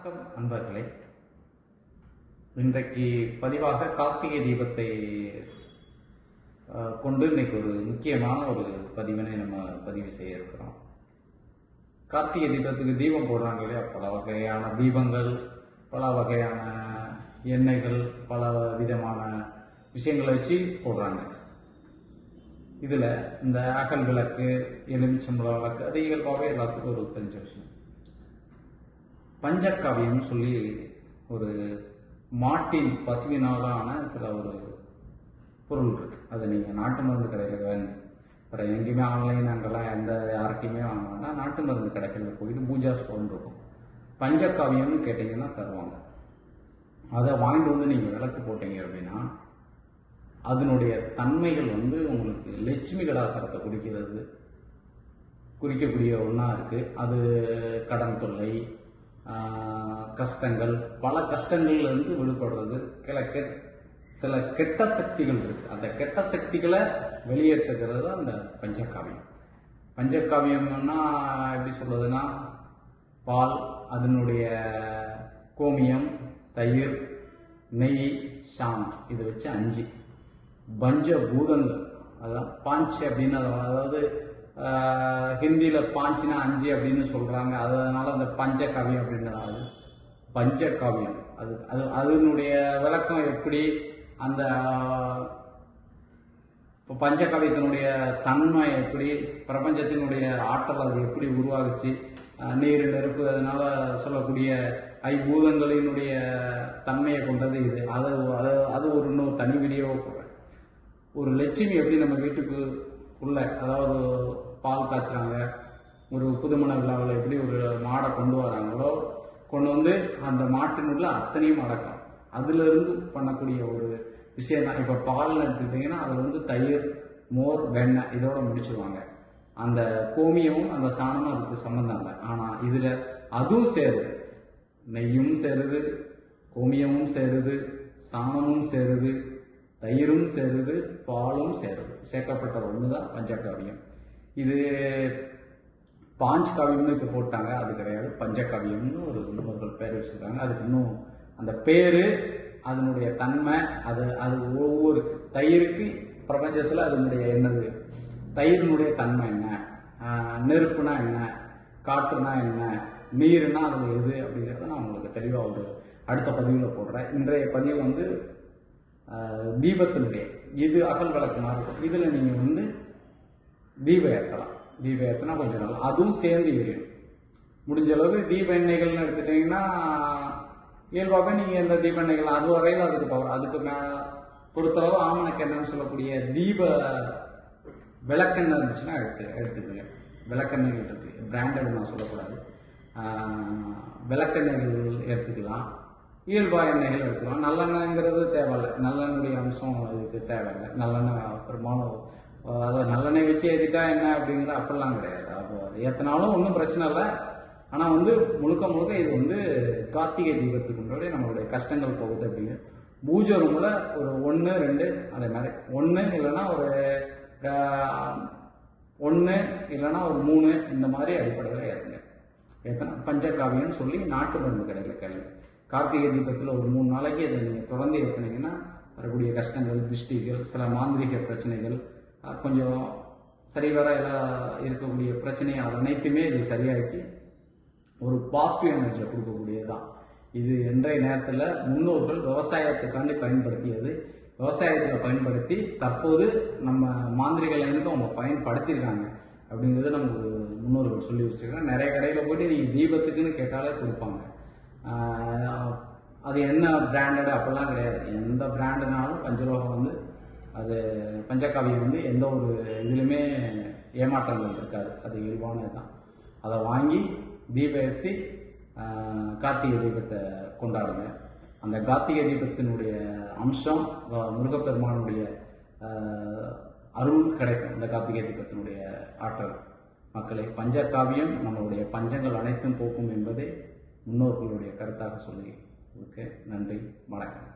வணக்கம் அன்பர்களே. இன்றைக்கு பதிவாக கார்த்திகை தீபத்தை கொண்டு இன்னைக்கு ஒரு முக்கியமான ஒரு பதிவினை நம்ம பதிவு செய்ய இருக்கிறோம். கார்த்திகை தீபத்துக்கு தீபம் போடுறாங்க இல்லையா, பல வகையான தீபங்கள், பல வகையான எண்ணெய்கள், பல விதமான விஷயங்களை வச்சு போடுறாங்க. இதில் இந்த அகல் விளக்கு, எலுமிச்சம்பழம் விளக்கு, அது இயல்பாகவே எல்லாத்துக்கும் ஒரு தெரிஞ்ச விஷயம். பஞ்சகாவியம் சொல்லி ஒரு மாட்டின் பசுவினாலான சில ஒரு பொருள் இருக்கு. அதை நீங்கள் நாட்டு மருந்து கடையில் வாங்கி, அப்புறம் எங்கேயுமே ஆன்லைன் அங்கெல்லாம் எந்த யார்கிட்டையுமே வாங்கினா நாட்டு மருந்து கடைகளில் போயிட்டு பூஜா ஸ்டோன் இருக்கும். பஞ்சகாவியம்னு கேட்டிங்கன்னா தருவாங்க. அதை வாங்கிட்டு வந்து நீங்கள் விளக்கு போட்டீங்க அப்படின்னா அதனுடைய தன்மைகள் உங்களுக்கு லட்சுமி கடாசரத்தை குறிக்கக்கூடிய ஒன்றா இருக்குது. அது கடன் தொல்லை, கஷ்டங்கள், பல கஷ்டங்கள்லேருந்து விடுபடுறது, சில கெட்ட சக்திகள் இருக்குது. அந்த கெட்ட சக்திகளை வெளியேற்றுகிறது தான் அந்த பஞ்சகாவியம். பஞ்சகாவியம்னா எப்படி சொல்றதுன்னா, பால், அதனுடைய கோமியம், தயிர், நெய், சாணம், இதை வச்சு 5 பஞ்ச பூதங்கள். அதான் பாஞ்சு அப்படின்னு, அதாவது ஹிந்தியில் பாஞ்சுனா 5 அப்படின்னு சொல்கிறாங்க. அதனால அந்த பஞ்சகாவியம் அப்படின்றது பஞ்சகாவியம். அதனுடைய விளக்கம் எப்படி, அந்த இப்போ பஞ்சகாவியத்தினுடைய தன்மை எப்படி, பிரபஞ்சத்தினுடைய ஆற்றல் அது எப்படி உருவாகுச்சு, நீர், நெருப்பு, அதனால சொல்லக்கூடிய ஐம்பூதங்களினுடைய தன்மையை கொண்டது இது. அது ஒரு இன்னொரு தனி வீடியோவை போடுறேன். ஒரு லட்சுமி எப்படி நம்ம வீட்டுக்கு உள்ள, அதாவது பால் காய்ச்சுறாங்க, ஒரு புதுமண விழாவில் எப்படி ஒரு மாடை கொண்டு வராங்களோ, கொண்டு வந்து அந்த மாட்டினுள்ள அத்தனையும் அடக்கம், அதிலிருந்து பண்ணக்கூடிய ஒரு விஷயம் தான். இப்போ பால்னு எடுத்துக்கிட்டிங்கன்னா அதில் தயிர், மோர், வெண்ணெய் இதோட முடிச்சுருவாங்க. அந்த கோமியமும் அந்த சாணமும் அதுக்கு சம்மந்தம் இல்லை. ஆனால் இதில் அதுவும் சேருது, நெய்யும் சேருது, கோமியமும் சேருது, சாணமும் சேருது, தயிரும் சேருது, பாலும் சேருது. சேர்க்கப்பட்ட ஒன்று தான் பஞ்சகாவியம். இது பாஞ்ச் காவியம்னு இப்போ போட்டாங்க, அது கிடையாது. பஞ்சகாவியம்னு ஒரு முன்னோர்கள் பேர் வச்சுருக்காங்க. அதுக்கு இன்னும் அந்த பேர், அதனுடைய தன்மை, அது ஒவ்வொரு தயிருக்கு பிரபஞ்சத்தில் அதனுடைய என்னது, தயிரினுடைய தன்மை என்ன, நெருப்புனா என்ன, காற்றுனா என்ன, நீருனா அது எது அப்படிங்கிறத நான் உங்களுக்கு தெளிவாக ஒரு அடுத்த பதிவில் போடுறேன். இன்றைய பதிவு தீபத்தினுடைய, இது அகல் விளக்கு மாதிரி இருக்கும். இதில் நீங்கள் தீபம் ஏற்றலாம். தீபம் ஏற்றினா கொஞ்சம் நல்லா, அதுவும் சேர்ந்து எரியும். முடிஞ்ச அளவு தீப எண்ணெய்கள்னு எடுத்துட்டீங்கன்னா இயல்பாகவே நீங்கள் எந்த தீப எண்ணெய்கள் அது வரையில் அதுக்கு பவர், அதுக்கு பொறுத்தளவு ஆமணக்கு எண்ணெய்னு சொல்லக்கூடிய தீப விளக்கெண்ணெய் இருந்துச்சுன்னா எடுத்துக்கோங்க. விளக்கெண்ணெய்கள் இருக்கு, பிராண்டட் நான் சொல்லக்கூடாது. விளக்கெண்ணெய்கள் எடுத்துக்கலாம், இயல்பா எண்ணெய்கள் எடுத்துக்கலாம். நல்லெண்ணெய்ங்கிறது தேவையில்லை, நல்லெண்ணுடைய அம்சம் இதுக்கு தேவையில்லை. நல்லெண்ணெய் பெரும்பாலும், அதாவது நல்லெண்ணெய் வச்சு ஏற்றிட்டா என்ன அப்படிங்கிற அப்படிலாம் கிடையாது. அப்போ ஏற்றினாலும் ஒன்றும் பிரச்சனை இல்லை. ஆனால் முழுக்க முழுக்க இது கார்த்திகை தீபத்துக்கு முன்னாடி நம்மளுடைய கஷ்டங்கள் போகுது அப்படிங்கிற பூஜை ரூமில் ஒரு 1, 2 அதே மாதிரி 1 இல்லைன்னா ஒரு 1 இல்லைன்னா ஒரு 3 இந்த மாதிரி அடிப்படையில் ஏற்றினா பஞ்சகாவியம்னு சொல்லி நாட்டு மருந்து கடையில் கேளுங்க. கார்த்திகை தீபத்தில் ஒரு 3 நாளைக்கு இதை நீங்கள் தொடர்ந்து ஏற்றினீங்கன்னா வரக்கூடிய கஷ்டங்கள், திருஷ்டிகள், சில மாந்திரிக பிரச்சனைகள், கொஞ்சம் சரிவர எல்லாம் இருக்கக்கூடிய பிரச்சனையை அனைத்துமே இது சரியாக்கி ஒரு பாசிட்டிவ் எனர்ஜியை கொடுக்கக்கூடியது தான் இது. இன்றைய நேரத்தில் முன்னோர்கள் விவசாயத்துக்காண்டி பயன்படுத்தியது, விவசாயத்தில் பயன்படுத்தி தற்போது நம்ம மாந்திரிகளுக்கு அவங்க பயன்படுத்தியிருக்காங்க அப்படிங்கிறது நமக்கு முன்னோர்கள் சொல்லி வச்சுருக்காங்க. நிறைய கடையில் போய்ட்டு நீங்கள் தீபத்துக்குன்னு கேட்டாலே கொடுப்பாங்க. அது என்ன பிராண்டடு அப்படிலாம் கிடையாது. எந்த பிராண்டுனாலும் பஞ்சலோகம் அது பஞ்சகாவியம் எந்த ஒரு இதுலையுமே ஏமாற்றங்கள் இருக்காது. அது இயல்பானது தான். அதை வாங்கி தீபம் ஏற்றி கார்த்திகை தீபத்தை கொண்டாடுங்க. அந்த கார்த்திகை தீபத்தினுடைய அம்சம், முருகப்பெருமானுடைய அருள் கிடைக்கும். இந்த கார்த்திகை தீபத்தினுடைய ஆற்றல் மக்களை, பஞ்சகாவியம் நம்மளுடைய பஞ்சங்கள் அனைத்தும் போக்கும் என்பதே முன்னோர்களுடைய கருத்தாக சொல்லி இருக்கு. நன்றி, வணக்கம்.